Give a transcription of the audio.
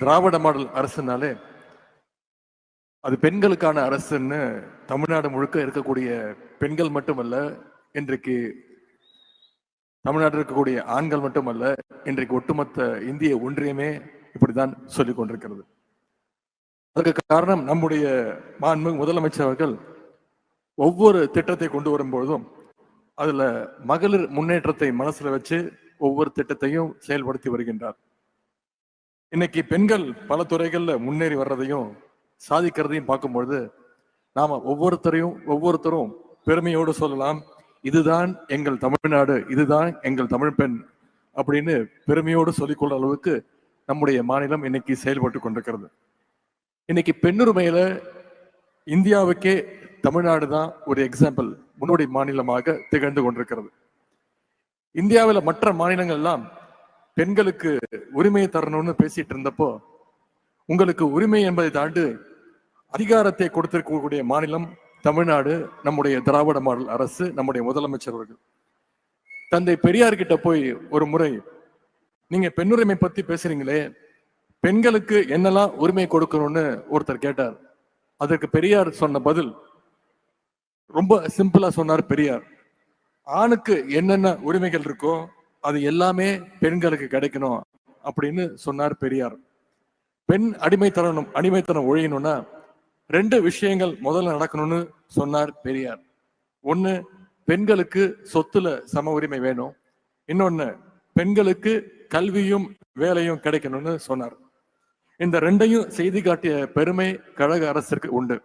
திராவிட model அரசுனாலே அது பெண்களுக்கான அரசுன்னு தமிழ்நாடு முழுக்க இருக்கக்கூடிய பெண்கள் மட்டுமல்ல, இன்றைக்கு தமிழ்நாட்டில் இருக்கக்கூடிய ஆண்கள் மட்டுமல்ல, இன்றைக்கு ஒட்டுமொத்த இந்திய ஒன்றியமே இப்படித்தான் சொல்லிக் கொண்டிருக்கிறது. அதற்கு காரணம் நம்முடைய மாண்புமிகு முதலமைச்சர் அவர்கள் ஒவ்வொரு திட்டத்தை கொண்டு வரும்பொழுதும் அதுல மகளிர் முன்னேற்றத்தை மனசுல வச்சு ஒவ்வொரு திட்டத்தையும் செயல்படுத்தி வருகின்றார். இன்னைக்கு பெண்கள் பல துறைகள்ல முன்னேறி வர்றதையும் சாதிக்கிறதையும் பார்க்கும்பொழுது நாம ஒவ்வொருத்தரும் பெருமையோடு சொல்லலாம், இதுதான் எங்கள் தமிழ்நாடு, இதுதான் எங்கள் தமிழ் பெண் அப்படின்னு பெருமையோடு சொல்லிக்கொள்ற அளவுக்கு நம்முடைய மாநிலம் இன்னைக்கு செயல்பட்டு கொண்டிருக்கிறது. இன்னைக்கு பெண்ணுரிமையில இந்தியாவுக்கே தமிழ்நாடு தான் ஒரு எக்ஸாம்பிள், முன்னோடி மாநிலமாக திகழ்ந்து கொண்டிருக்கிறது. இந்தியாவில் மற்ற மாநிலங்கள் எல்லாம் பெண்களுக்கு உரிமையை தரணும்னு பேசிட்டு இருந்தப்போ, உங்களுக்கு உரிமை என்பதை தாண்டி அதிகாரத்தை கொடுத்திருக்கக்கூடிய மாநிலம் தமிழ்நாடு, நம்முடைய திராவிட மாடல் அரசு, நம்முடைய முதலமைச்சர் அவர்கள். தந்தை பெரியார் கிட்ட போய் ஒரு முறை, நீங்க பெண்ணுரிமை பத்தி பேசுறீங்களே, பெண்களுக்கு என்னெல்லாம் உரிமை கொடுக்கணும்னு ஒருத்தர் கேட்டார். அதற்கு பெரியார் சொன்ன பதில் ரொம்ப சிம்பிளா சொன்னார். பெரியார், ஆணுக்கு என்னென்ன உரிமைகள் இருக்கோ அது எல்லாமே பெண்களுக்கு கிடைக்கணும் அப்படின்னு சொன்னார் பெரியார். பெண் அடிமைத்தனம் ஒழியணும்னா 2 விஷயங்கள் முதல்ல நடக்கணும்னு சொன்னார் பெரியார். ஒண்ணு, பெண்களுக்கு சொத்துல சம உரிமை வேணும். இன்னொன்னு, பெண்களுக்கு கல்வியும் வேலையும் கிடைக்கணும்னு சொன்னார். இந்த 2ஐயும் செய்து காட்டிய பெருமை கழக அரசிற்கு உண்டு.